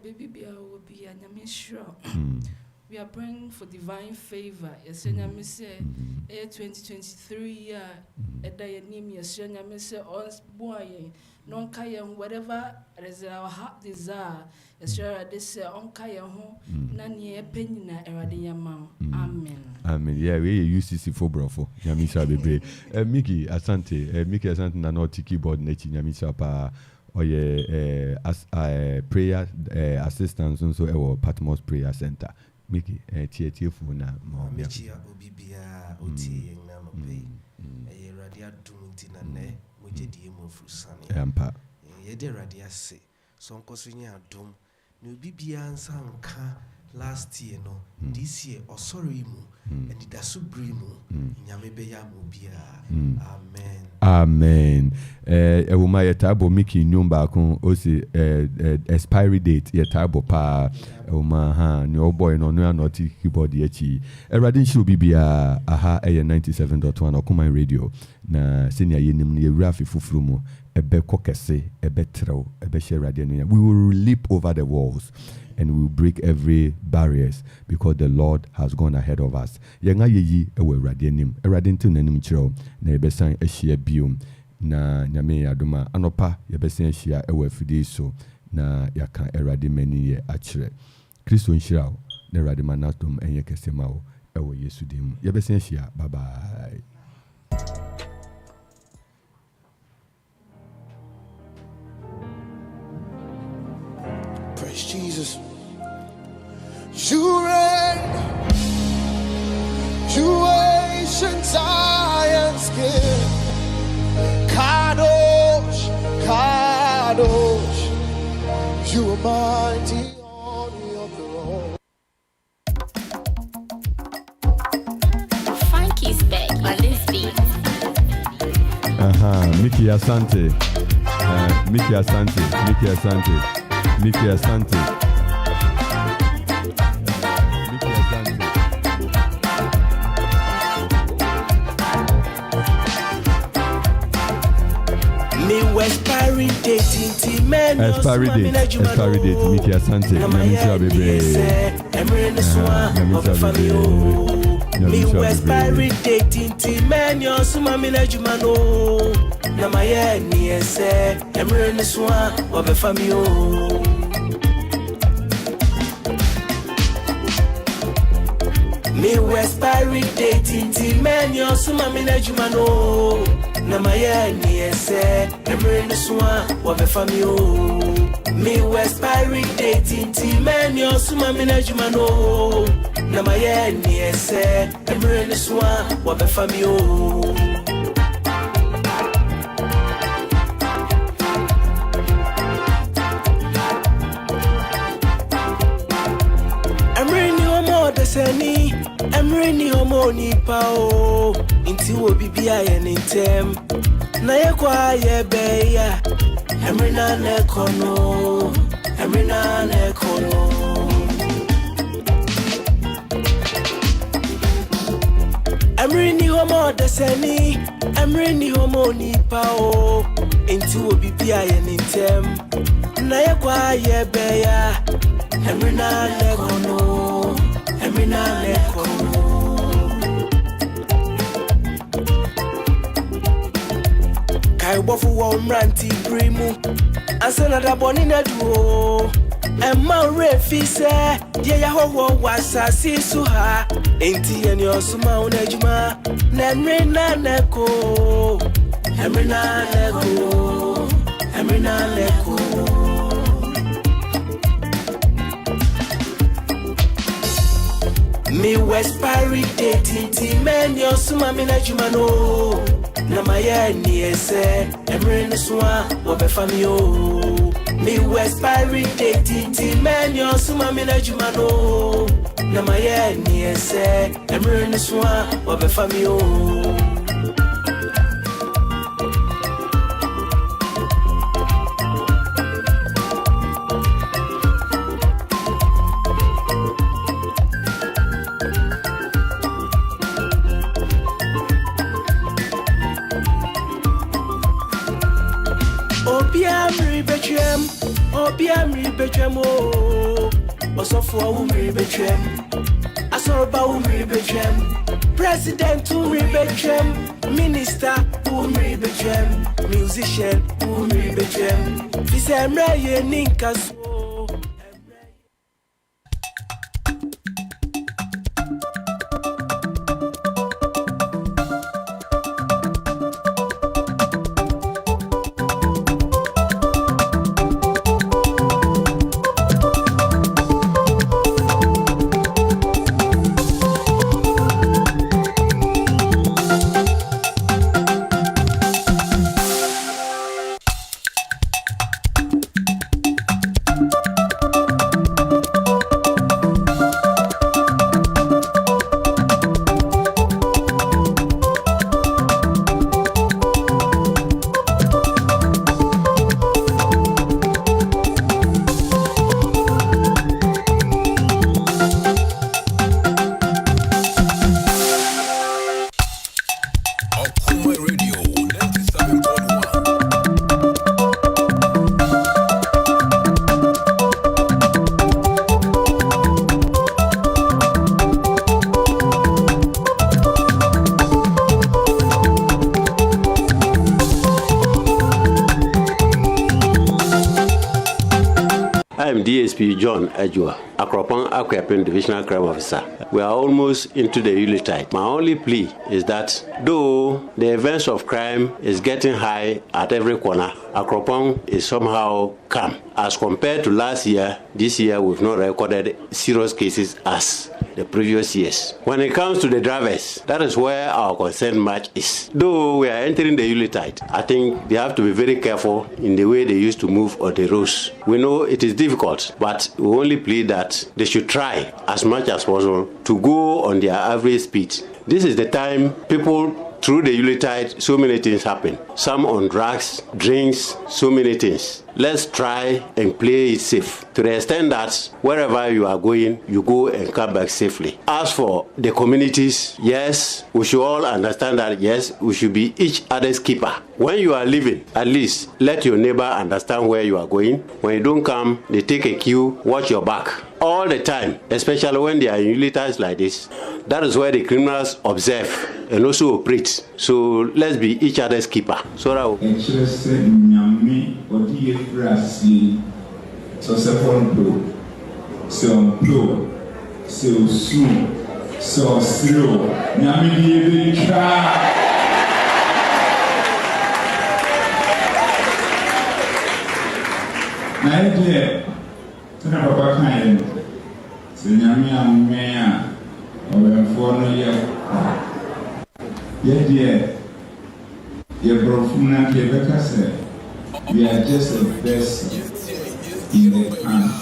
Speaker 10: baby bia will be a sure. We are praying for divine favor. Yes, nyame say 2023 year day name yes nyame say us boy non kayen whatever is our heart desire. Yes, Erade say on kayen ho na ne penyi na Erade yama. Amen.
Speaker 6: Yeah, we UCC for brofo. Nyame sha bebre. Miki Asante na no keyboard na chi nyame sha pa as prayer assistance so our Patmos Prayer Center. Miki TTF na
Speaker 11: Mechia obibia oti na no pay Erade adum na ne mojedi mo frusane
Speaker 6: ampa
Speaker 11: ye de Erade ase so nkoso nya adum na obibia nsanka last year no this year sorry mu Anidaso Bere mu nyame be ya mo bia
Speaker 6: amen ewuma yetabo Miki nyumba kun osi expiry date yetabo pa ewuma ne oboy no no anoti keyboard echi Erade nshi obibia aha 97.1 Okumai radio na senior yenim ne ewura fufuru mu ebe kokese ebe trew ebe share Erade no we will leap over the walls and we will break every barriers because the Lord has gone ahead of us. Yenga yeyi ewe Erade anim. Erade nti nanim chiro na yebesan ahia biom na nyame adoma anopa yebesan ahia ewe afide so na yaka Erade mani ye akire. Kristo nhira na Erade manatom enye kesema o ewe Yesu dim. Yebesan ahia. Bye bye.
Speaker 2: Praise Jesus. You reign, you ancient Zion's King. Kadosh, Kadosh, you are mighty on your throne.
Speaker 12: Frankie's back on this beat.
Speaker 6: Mickey Asante. Mickey Asante.
Speaker 12: Expiry date,
Speaker 6: Mickey Asante. Namisha Bere.
Speaker 12: Me expiry date inti men yo suma mi na jumano. Na maye ni ese emre ni swa obefa mi o. Me expiry date inti men yo suma mi na jumano. Na maye ni ese emre ni swa obefa mi o. Me expiry date inti men yo suma mi na jumano. Na maye ni ese emre ni swa obefa mi o. Seni emre ni homo ni pao inti wo bibia ye nintem na ye kwa ye beya emre na ne kono emre ni homo de seni emre ni homo ni pao inti wo bibia ye nintem na ye kwa ye beya emre na ne kono Kai bofu wa umranti primu Ansana da boni na duo Emma refi se Ye ya ho wasasi suha Enti ye ni osuma unejuma Nemri na neko Emri na neko Me expiry date inti men yo suma mi na jumano. Na maye ni ese emre ni swa obefa mi o. Me expiry date inti men yo suma mi na jumano. Na maye ni ese emre ni swa obefa mi o. Obiamri betwem o Osofo umri betwem Asoroba umri betwem President umri betwem Minister umri betwem Musician umri betwem Fisemre ye ninkas.
Speaker 13: I'm DSP John Ajua, Akropong Akropong Divisional Crime Officer. We are almost into the Yuletide. My only plea is that though the events of crime is getting high at every corner, Akropong is somehow calm. As compared to last year, this year we've not recorded serious cases as the previous years. When it comes to the drivers, that is where our concern much is. Though we are entering the Yuletide, I think they have to be very careful in the way they used to move on the roads. We know it is difficult, but we only plead that they should try as much as possible to go on their average speed. This is the time people through the Yuletide, so many things happen. Some on drugs, drinks, so many things. Let's try and play it safe to the extent that wherever you are going, you go and come back safely. As for the communities, yes, we should all understand that, yes, we should be each other's keeper. When you are leaving, at least let your neighbor understand where you are going. When you don't come, they take a cue, watch your back. All the time, especially when they are in Yuletide like this, that is where the criminals observe and also operate. So let's be each other's keeper. So that
Speaker 14: Tena papa kan se nyame amea obemfo no ye brofuna ke beka se we are just a vessel in the hands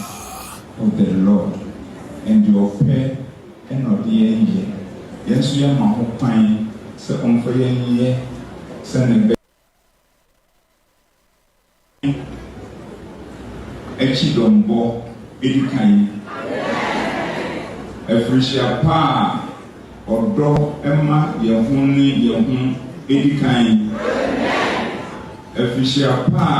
Speaker 14: of the Lord and your pay and not the angel. Yes, we are my pine se onfo ye se ne Echidombo Edikai Efrisia Pa Odo Emma Yehuni Yehun Edikai Efrisia Pa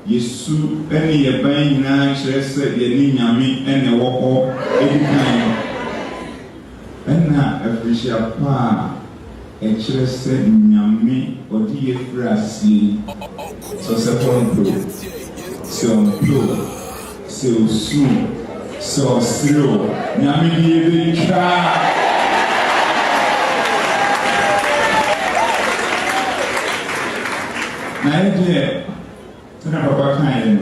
Speaker 14: Yesu Eni Yebain na Chrese Yeni Nyami Ene Woko Edikai Ena Efrisia Pa Echrese Nyami Odi Efrasi So Sepon So soon, so slow. Nyami try. Na idea. Tena papa kan.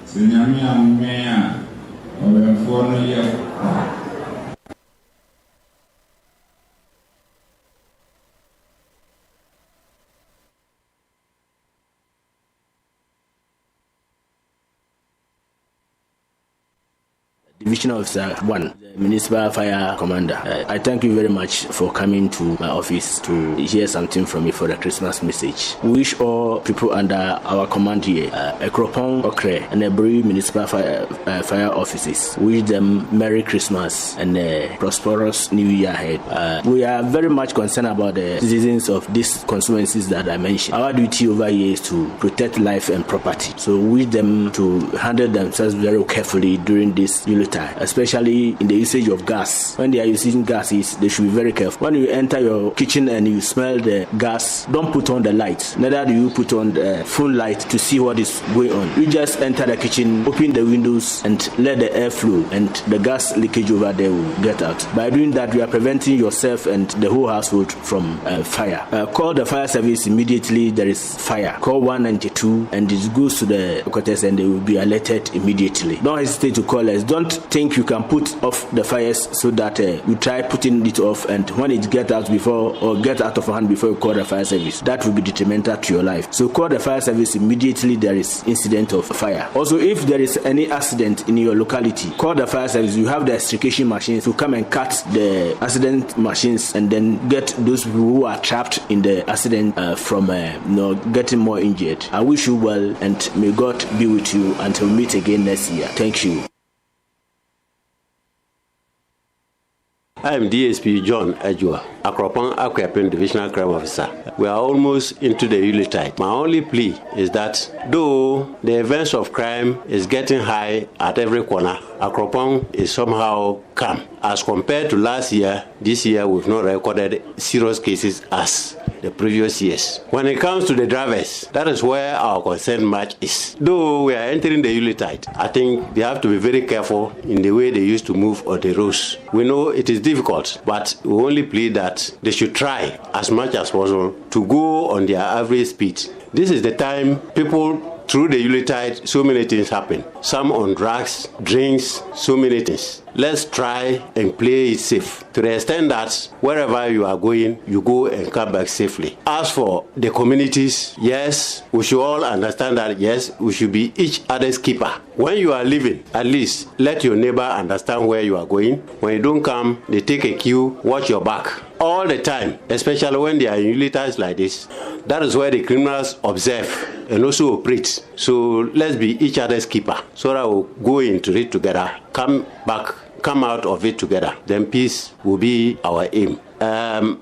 Speaker 14: Se nyami amea. Obemfo no ye.
Speaker 15: Division Officer 1, Municipal Fire Commander. I thank you very much for coming to my office to hear something from me for the Christmas message. We wish all people under our command here, Akropong, Okre, and the Bere Municipal Fire Offices. We wish them Merry Christmas and a prosperous New Year ahead. We are very much concerned about the citizens of these constituencies that I mentioned. Our duty over here is to protect life and property. So we wish them to handle themselves very carefully during this time, especially in the usage of gas. When they are using gases, they should be very careful. When you enter your kitchen and you smell the gas, don't put on the light. Neither do you put on the phone light to see what is going on. You just enter the kitchen, open the windows and let the air flow, and the gas leakage over there will get out. By doing that, you are preventing yourself and the whole household from fire. Call the fire service immediately there is fire. Call 192 and it goes to the quarters and they will be alerted immediately. Don't hesitate to call us. Don't think you can put off the fires so that you try putting it off, and when it gets out before or get out of hand before you call the fire service, that will be detrimental to your life. So call the fire service immediately there is incident of fire. Also, if there is any accident in your locality, call the fire service. You have the extrication machines to come and cut the accident machines and then get those people who are trapped in the accident from getting more injured. I wish you well and may God be with you until we meet again next year. Thank you.
Speaker 13: I am DSP John Ejua, Akropong Akropong Divisional Crime Officer. We are almost into the Yuletide. My only plea is that though the events of crime is getting high at every corner, Akropong is somehow calm. As compared to last year, this year we've not recorded serious cases as the previous years. When it comes to the drivers, that is where our concern much is. Though we are entering the Yuletide, I think they have to be very careful in the way they used to move on the roads. We know it is difficult, but we only plead that they should try as much as possible to go on their average speed. This is the time people through the Yuletide, so many things happen. Some on drugs, drinks, so many things. Let's try and play it safe to the extent that wherever you are going, you go and come back safely. As for the communities, yes, we should all understand that, yes, we should be each other's keeper. When you are leaving, at least let your neighbor understand where you are going. When you don't come, they take a cue, watch your back. all the time, especially when they are in unitized like this. That is where the criminals observe and also operate. So let's be each other's keeper. So that we'll go into it together, come out of it together. Then peace will be our aim.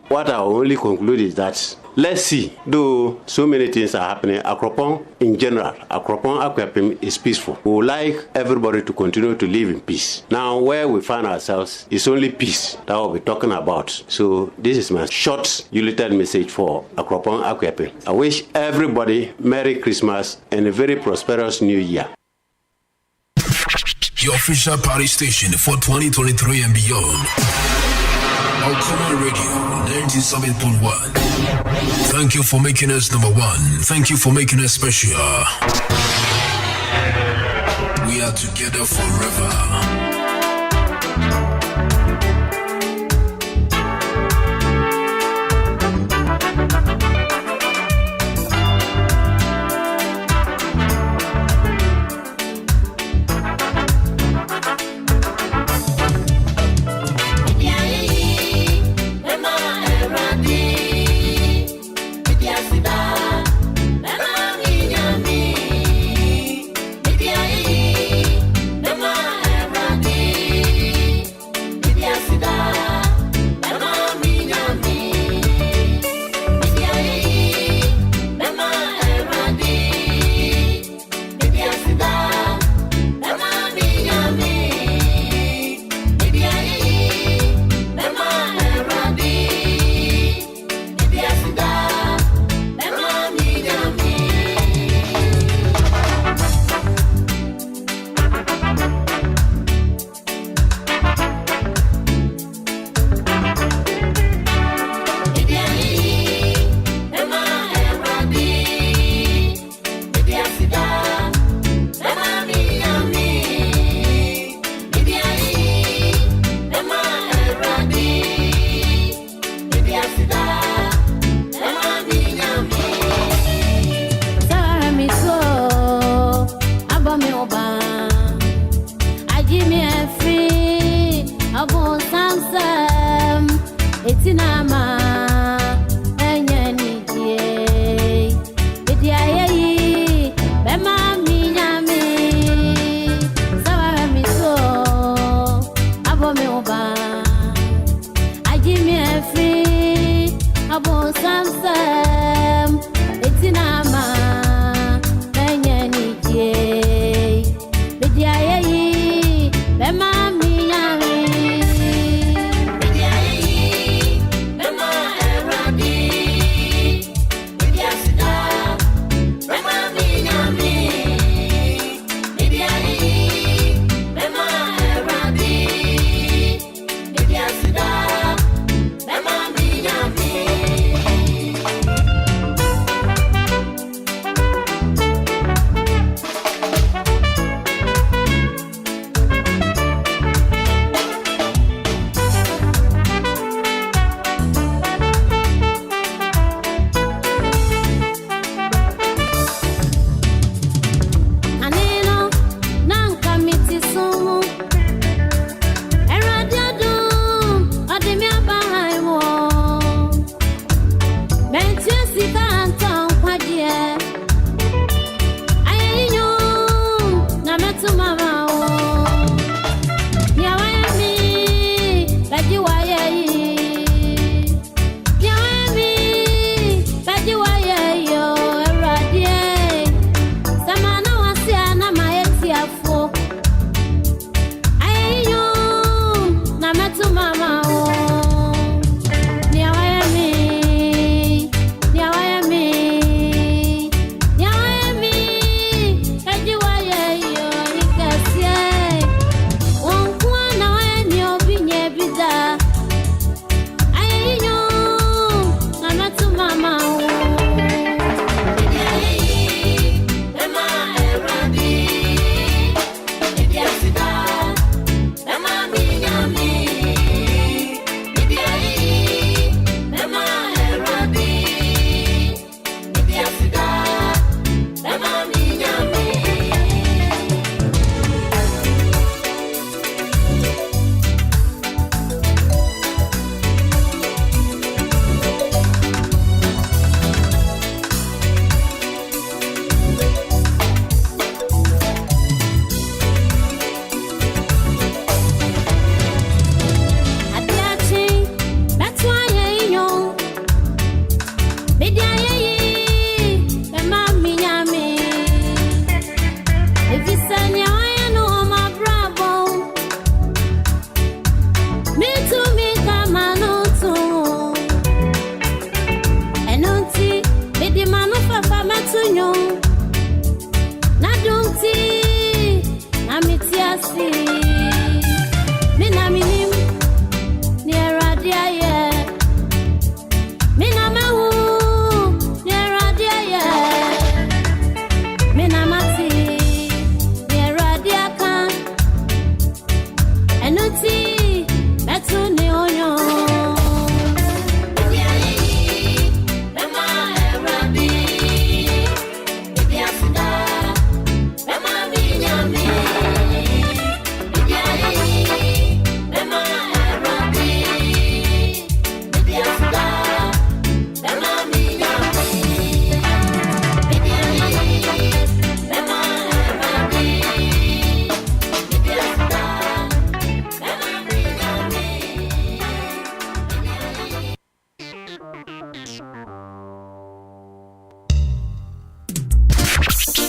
Speaker 13: What I will only conclude is that let's see, though so many things are happening, Akropong in general, Akropong Akropong is peaceful. We would like everybody to continue to live in peace. Now, where we find ourselves is only peace that we'll be talking about. So this is my short unitary message for Akropong Akropong. I wish everybody Merry Christmas and a very prosperous New Year.
Speaker 2: Your official party station for 2023 and beyond. Alcohol Radio 97.1. Thank you for making us number one. Thank you for making us special. We are together forever.
Speaker 16: Mama,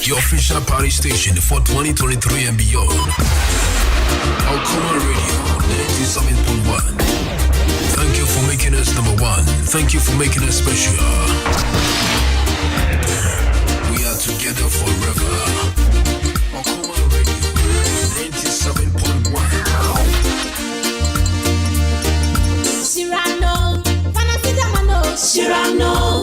Speaker 2: your official party station for 2023 and beyond. Akropong Radio 97.1. Thank you for making us number one. Thank you for making us special. We are together forever. Akropong Radio 97.1.
Speaker 16: Cyrano, Panasidamano, Cyrano,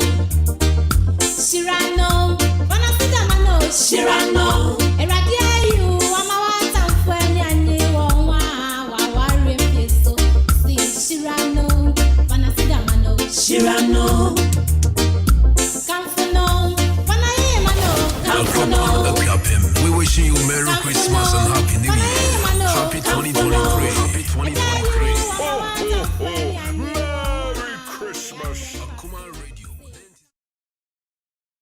Speaker 16: Cyrano, Panasidamano, Cyrano, Eradia you, Amawata, Fuanyani, Wawa, Repiso, Cyrano, Panasidamano, Cyrano, Camphano, Panayamano, Camphano.
Speaker 2: We wishing you Merry Christmas and Happy New Year.